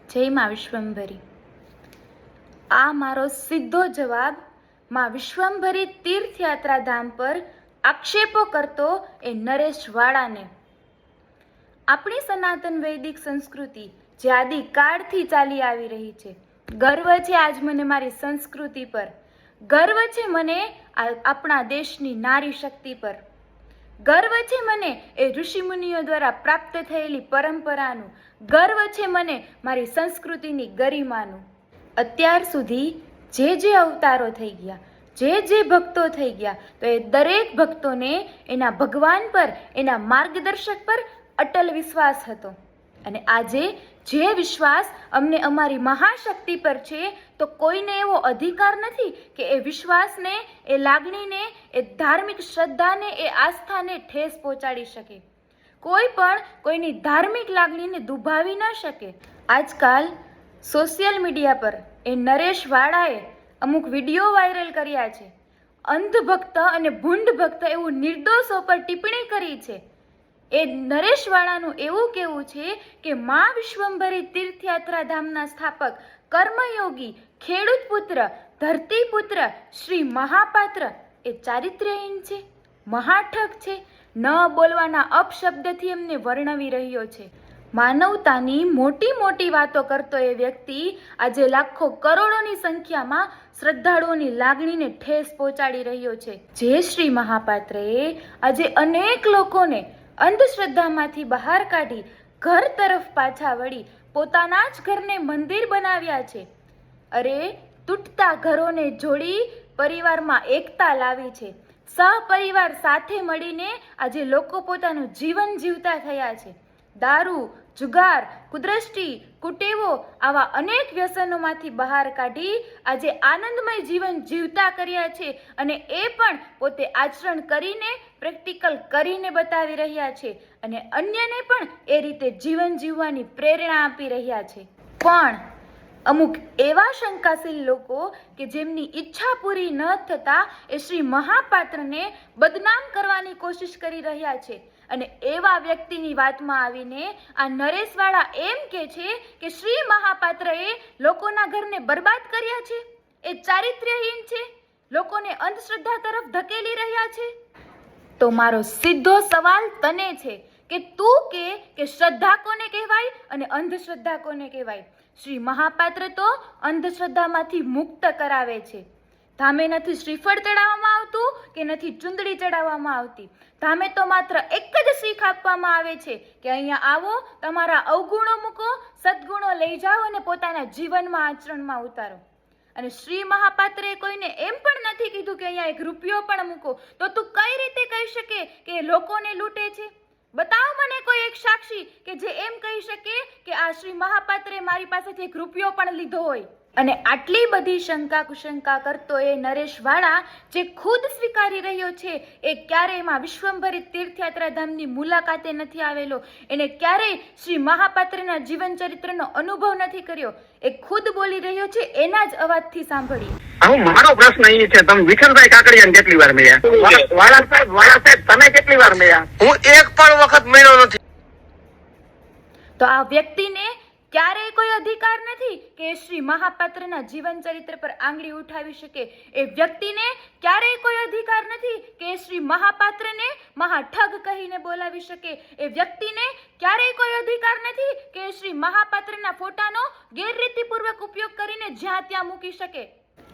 જય માં વિશ્વંભરી। આ મારો સીધો જવાબ માં વિશ્વંભરી તીર્થયાત્રા ધામ પર આક્ષેપો કરતો એ નરેશ વાળાને। આપણી સનાતન વૈદિક સંસ્કૃતિ જે આદિકાળથી ચાલી આવી રહી છે, ગર્વ છે આજ મને મારી સંસ્કૃતિ પર, ગર્વ છે મને આપણા દેશની નારી શક્તિ પર, ગર્વ છે મને એ ઋષિમુનિઓ દ્વારા પ્રાપ્ત થયેલી પરંપરાનું, ગર્વ છે મને મારી સંસ્કૃતિની ગરિમાનું। અત્યાર સુધી જે અવતારો થઈ ગયા, જે ભક્તો થઈ ગયા, તો એ દરેક ભક્તોને એના ભગવાન પર, એના માર્ગદર્શક પર અટલ વિશ્વાસ હતો। અને આજે જે વિશ્વાસ અમને અમારી મહાશક્તિ પર છે, તો કોઈને એવો અધિકાર નથી કે એ વિશ્વાસને, એ લાગણીને, એ ધાર્મિક શ્રદ્ધાને, એ આસ્થાને ઠેસ પહોંચાડી શકે। કોઈ પણ કોઈની ધાર્મિક લાગણીને દુભાવી ન શકે। આજકાલ સોશિયલ મીડિયા પર એ નરેશ વાળાએ અમુક વિડીયો વાયરલ કર્યા છે, અંધભક્ત અને ભૂંડ ભક્ત એવું નિર્દોષો પર ટિપ્પણી કરી છે। એ નરેશ વાળાનું એવું કહેવું છે કે મા વિશ્વંભરી તીર્થયાત્રા ધામના સ્થાપક, કર્મયોગી, ખેડૂત પુત્ર, ધરતીપુત્ર શ્રી મહાપાત્ર એ ચારિત્ર્યહીન છે, મહાઠગ છે, ન બોલવાના અપશબ્દથી એમને વર્ણવી રહ્યો છે। માનવતાની મોટી મોટી વાતો કરતો એ વ્યક્તિ આજે લાખો કરોડોની સંખ્યામાં શ્રદ્ધાળુઓની લાગણીને ઠેસ પહોંચાડી રહ્યો છે। જે શ્રી મહાપાત્રએ આજે અનેક લોકોને અંધશ્રદ્ધામાંથી બહાર કાઢી ઘર તરફ પાછા વળી પોતાના જ ઘરને મંદિર બનાવ્યા છે। અરે તૂટતા ઘરોને જોડી પરિવારમાં એકતા લાવી છે। સહપરિવાર સાથે મળીને આજે લોકો પોતાનું જીવન જીવતા થયા છે। દારૂ, જુગાર, કુદ્રષ્ટિ, કુટેવો આવા અનેક વ્યસનોમાંથી બહાર કાઢી આજે આનંદમય જીવન જીવતા કર્યા છે। અને એ પણ પોતે આચરણ કરીને, પ્રેક્ટિકલ કરીને બતાવી રહ્યા છે અને અન્યને પણ એ રીતે જીવન જીવવાની પ્રેરણા આપી રહ્યા છે। પણ અમુક એવા શંકાશીલ લોકો કે જેમની ઈચ્છા પૂરી ન થતા એ શ્રી મહાપાત્રને બદનામ કરવાની કોશિશ કરી રહ્યા છે। અને એવા વ્યક્તિની વાતમાં આવીને આ નરેશવાળા એમ કે છે કે શ્રી મહાપાત્રએ લોકોના ઘરને બરબાદ કર્યા છે, એ ચારિત્ર્યહીન છે, લોકોને અંધશ્રદ્ધા તરફ ધકેલી રહ્યા છે। તો મારો સીધો સવાલ તને છે કે તું કે શ્રદ્ધા કોને કહેવાય અને અંધશ્રદ્ધા કોને કહેવાય? શ્રી મહાપાત્ર તો અંધશ્રદ્ધામાંથી મુક્ત કરાવે છે। ધામે નથી શ્રીફળ ચડાવવામાં આવતું કે નથી ચુંદડી ચડાવવામાં આવતી, ધામે તો માત્ર એક જ શીખ આપવામાં આવે છે કે અહીંયા આવો, તમારા અવગુણો મૂકો, સદગુણો લઈ જાઓ અને પોતાના જીવનમાં આચરણમાં ઉતારો। અને શ્રી મહાપાત્રે કોઈને એમ પણ નથી કીધું કે અહીંયા એક રૂપિયો પણ મૂકો। તો તું કઈ રીતે કહી શકે કે લોકોને લૂંટે છે? બતાવ મને કોઈ એક સાક્ષી કે જે એમ કહી શકે કે આ શ્રી મહાપાત્રે મારી પાસેથી એક રૂપિયો પણ લીધો હોય। અને આટલી બધી શંકા કુશંકા કરતો એ નરેશ વાળા જે ખુદ સ્વીકારી રહ્યો છે એ ક્યારેય માં વિશ્વંભરી તીર્થયાત્રા ધામની મુલાકાતે નથી આવેલો, એને ક્યારેય શ્રી મહાપાત્રના જીવન ચરિત્રનો અનુભવ નથી કર્યો, એ ખુદ બોલી રહ્યો છે એના જ અવાજથી સાંભળીએ। હવે મારો પ્રશ્ન એ છે, તમે વિઠ્ઠલભાઈ કાકડિયાને કેટલી વાર મળ્યા? વાળા સાહેબ તમે કેટલી વાર મળ્યા? હું એક પણ વખત મળ્યો નથી। તો આ વ્યક્તિને ક્યારેય કોઈ અધિકાર નથી કે શ્રી મહાપાત્રના જીવન ચરિત્ર પર આંગળી ઉઠાવી શકે। એ વ્યક્તિને ક્યારેય કોઈ અધિકાર નથી કે શ્રી મહાપાત્રને મહાઠગ કહીને બોલાવી શકે। એ વ્યક્તિને ક્યારેય કોઈ અધિકાર નથી કે શ્રી મહાપાત્રના ફોટાનો ગેરરીતિપૂર્વક ઉપયોગ કરીને જ્યાં ત્યાં મૂકી શકે।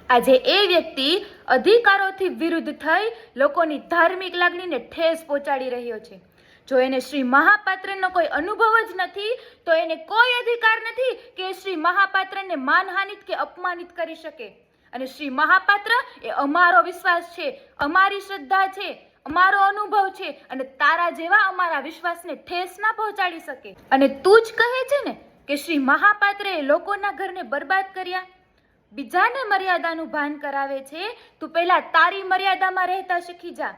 આજે એ વ્યક્તિ અધિકારોથી વિરુદ્ધ થઈ લોકોની ધાર્મિક લાગણીને ઠેસ પહોંચાડી રહ્યો છે। જો એને શ્રી મહાપાત્રનો કોઈ અનુભવ જ નથી તો એને કોઈ અધિકાર નથી કે શ્રી મહાપાત્રને માનહાનિત કે અપમાનિત કરી શકે। અને શ્રી મહાપાત્ર એ અમારો વિશ્વાસ છે, અમારી શ્રદ્ધા છે, અમારો અનુભવ છે અને તારા જેવા અમારા વિશ્વાસને ઠેસ ના પહોંચાડી શકે। અને તું જ કહે છે ને કે શ્રી મહાપાત્રે લોકોના ઘરને બરબાદ કર્યા, બીજાને મર્યાદાનું ભાન કરાવે છે। તું પહેલા તારી મર્યાદામાં રહેતા શીખી જા।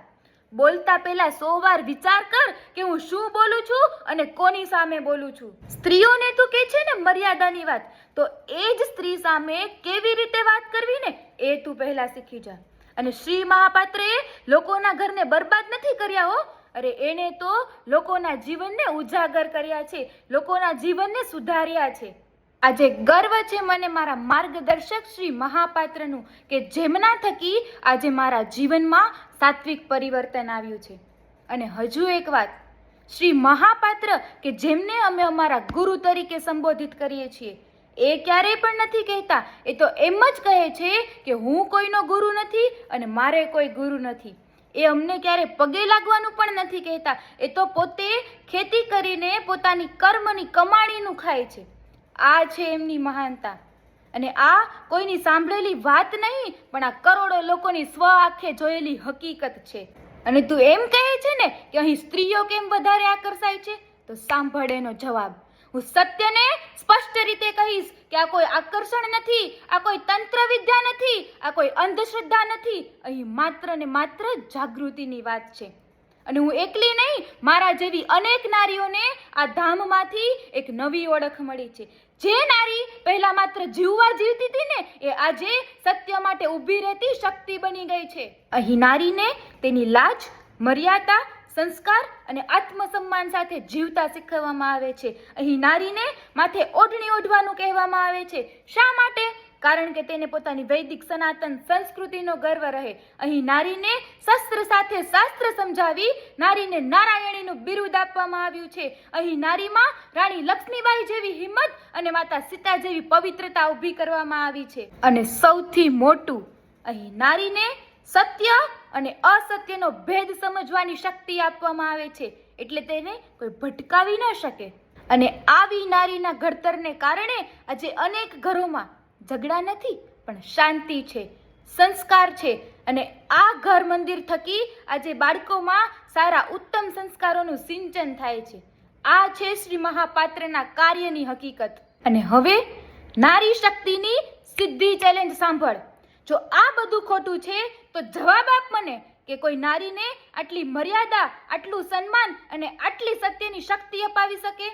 બોલતા પહેલા 100 વાર વિચાર કર કે હું શું બોલું છું અને કોની સામે બોલું છું। સ્ત્રીઓને તું કે છે ને મર્યાદાની વાત, તો એ જ સ્ત્રી સામે કેવી રીતે વાત કરવી ને એ તું પહેલા શીખી જા। અને શ્રી મહાપાત્રે લોકોના ઘરને બરબાદ નથી કર્યા હો, અરે એને તો લોકોના જીવનને ઉજાગર કર્યા છે, લોકોના જીવનને સુધાર્યા છે। આજે ગર્વ છે મને મારા માર્ગદર્શક શ્રી મહાપાત્રનું કે જેમના થકી આજે મારા જીવનમાં સાત્વિક પરિવર્તન આવ્યું છે. અને હજુ એક વાત, શ્રી મહાપાત્ર કે જેમને અમે અમારા ગુરુ તરીકે સંબોધિત કરીએ છીએ, એ ક્યારેય પણ નથી કહેતા, એ તો એમ જ કહે છે કે હું કોઈનો ગુરુ નથી અને મારે કોઈ ગુરુ નથી. એ અમને ક્યારે પગે લાગવાનું પણ નથી કહેતા. એ તો પોતે ખેતી કરીને પોતાની કર્મની કમાણીનું ખાય છે. આ છે એમની મહાનતા. અને આ કોઈની સાંભળેલી વાત નહીં, પણ આ કરોડો લોકોની સ્વ આંખે જોયેલી હકીકત છે. અને તું એમ કહે છે ને કે અહીં સ્ત્રીઓ કેમ વધારે આકર્ષાય છે, તો સાંભળ એનો જવાબ. હું સત્યને સ્પષ્ટ રીતે કહીશ કે આ કોઈ આકર્ષણ નથી, આ કોઈ તંત્ર વિદ્યા નથી, આ કોઈ અંધશ્રદ્ધા નથી. અહીં માત્ર ને માત્ર જાગૃતિની વાત છે. અને હું એકલી નહીં, મારા જેવી અનેક નારીઓને આ ધામમાંથી એક નવી ઓળખ મળી છે. જે નારી પહેલા માત્ર જીવવા જીવતી હતી ને, એ આજે સત્ય માટે ઊભી રહેતી શક્તિ બની ગઈ છે. અહીં નારીને તેની લાજ, મર્યાદા, સંસ્કાર અને આત્મસન્માન સાથે જીવતા શીખવવામાં આવે છે. અહીં નારીને માથે ઓઢણી ઓઢવાનું કહેવામાં આવે છે. શા માટે? કારણ કે તેને પોતાની વૈદિક સનાતન સંસ્કૃતિનો ગર્વ રહે. અહીં નારીને શસ્ત્ર સાથે શાસ્ત્ર સમજાવી નારીને નારાયણીનું બિરુદ આપવામાં આવ્યું છે. અહીં નારીમાં રાણી લક્ષ્મીબાઈ જેવી હિંમત અને માતા સીતા જેવી પવિત્રતા ઊભી કરવામાં આવી છે. અને સૌથી મોટું, અહીં નારીને સત્ય અને અસત્યનો ભેદ સમજવાની શક્તિ આપવામાં આવે છે. એટલે તેને કોઈ ભટકાવી ન શકે. અને આવી નારીના ઘડતરને કારણે આજે અનેક ઘરોમાં ઝઘડા નથી, પણ શાંતિ છે, સંસ્કાર છે. અને આ ઘર મંદિર થકી આજે બાળકોમાં સારા ઉત્તમ સંસ્કારોનું સિંચન થાય છે. આ છે શ્રી મહાપાત્રના કાર્યની હકીકત. અને હવે નારી શક્તિની સીધી ચેલેન્જ સાંભળ. જો આ બધું ખોટું છે તો જવાબ આપ મને કે કોઈ નારીને આટલી મર્યાદા, આટલું સન્માન અને આટલી સત્યની શક્તિ અપાવી શકે?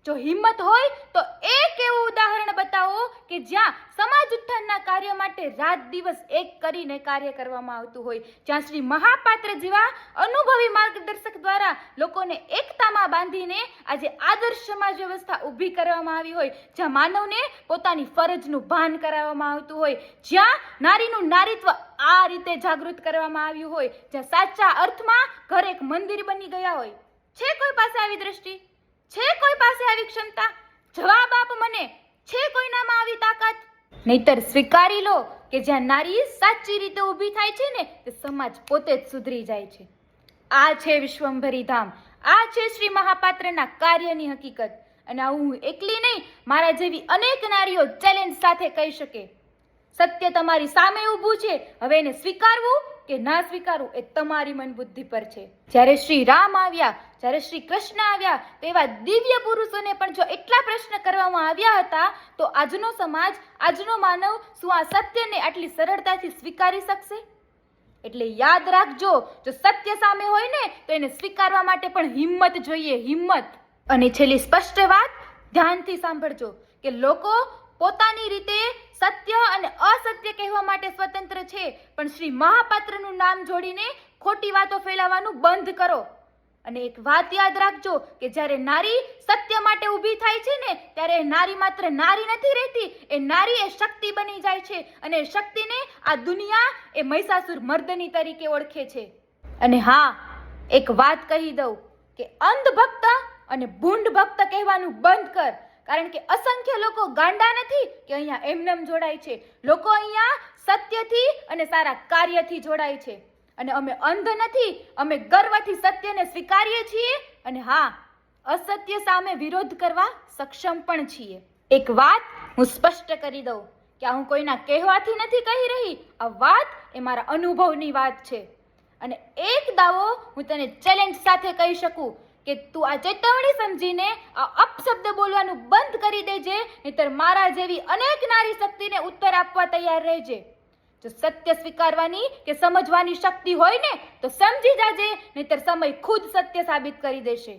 જો હિંમત હોય તો એક એવું ઉદાહરણ બતાવો કે જ્યાં સમાજ ઉત્થાનના કાર્ય માટે રાત દિવસ એક કરીને કાર્ય કરવામાં આવતું હોય, જ્યાં શ્રી મહાપાત્ર જેવા અનુભવી માર્ગદર્શક દ્વારા લોકોને એકતામાં બાંધીને આજે આદર્શ સમાજ વ્યવસ્થા ઊભી કરવામાં આવી હોય, જ્યાં માનવને પોતાની ફરજનું ભાન કરાવવામાં આવતું હોય, જ્યાં નારીનું નારીત્વ આ રીતે જાગૃત કરવામાં આવ્યું હોય, જ્યાં સાચા અર્થમાં ઘર એક મંદિર બની ગયા હોય. છે કોઈ પાસે આવી દ્રષ્ટિ? છે કોઈ પાસે આવી ક્ષમતા? જવાબ આપ મને. છે કોઈનામાં આવી તાકાત? નહીતર સ્વીકારી લો કે જ્યાં નારી સાચી રીતે ઊભી થાય છે ને, તે સમાજ પોતે જ સુધરી જાય છે. આ છે વિશ્વંભરી ધામ. આ છે શ્રી મહાપાત્રના કાર્યની હકીકત. અને આ હું એકલી નહીં, મારા જેવી અનેક નારીઓ ચેલેન્જ સાથે કહી શકે. સત્ય તમારી સામે ઊભું છે. હવે એને સ્વીકારવું કે ના સ્વીકારવું એ તમારી મન બુદ્ધિ પર છે. જ્યારે શ્રી રામ આવ્યા, જ્યારે શ્રી કૃષ્ણ આવ્યા, તો એવા દિવ્ય પુરુષોને પણ જો એટલા પ્રશ્ન કરવામાં આવ્યા હતા, તો આજનો સમાજ, આજનો માનવ શું આ સત્યને આટલી સરળતાથી સ્વીકારી શકશે? એટલે યાદ રાખજો, જો સત્ય સામે હોય ને તો એને સ્વીકારવા માટે પણ હિંમત જોઈએ, હિંમત. અને છેલ્લી સ્પષ્ટ વાત ધ્યાનથી સાંભળજો કે લોકો પોતાની રીતે સત્ય અને અસત્ય કહેવા માટે સ્વતંત્ર છે, પણ શ્રી મહાપાત્રનું નામ જોડીને ખોટી વાતો ફેલાવવાનું બંધ કરો. અને એક વાત યાદ રાખજો કે જ્યારે નારી સત્ય માટે ઊભી થાય છે ને, ત્યારે નારી માત્ર નારી નથી રહેતી, એ નારી એ શક્તિ બની જાય છે. અને એ શક્તિને આ દુનિયા એ મહિષાસુર મર્દની તરીકે ઓળખે છે. અને હા, એક વાત કહી દઉં કે અંધ ભક્ત અને ભૂંડ ભક્ત કહેવાનું બંધ કર. કારણ કે અસંખ્ય લોકો ગાંડા નથી કે અહીંયા એમનેમ જોડાય છે. લોકો અહીંયા સત્યથી અને સારા કાર્યથી જોડાય છે. અને અમે અંધ નથી, અમે ગર્વથી સત્યને સ્વીકારીએ છીએ. અને હા, અસત્ય સામે વિરોધ કરવા સક્ષમ પણ છીએ. એક વાત હું સ્પષ્ટ કરી દઉં કે આ હું કોઈના કહેવાથી નથી કહી રહી. આ વાત એ મારા અનુભવની વાત છે. અને એક દાવો હું તને ચેલેન્જ સાથે કહી શકું કે તું આ ચેતવણી સમજીને આ અપશબ્દ બોલવાનું બંધ કરી દેજે, નહીતર મારા જેવી અનેક નારી શક્તિને ઉત્તર આપવા તૈયાર રહેજે. જો સત્ય સ્વીકારવાની કે સમજવાની શક્તિ હોય ને તો સમજી જાજે, નહીતર સમય ખુદ સત્ય સાબિત કરી દેશે.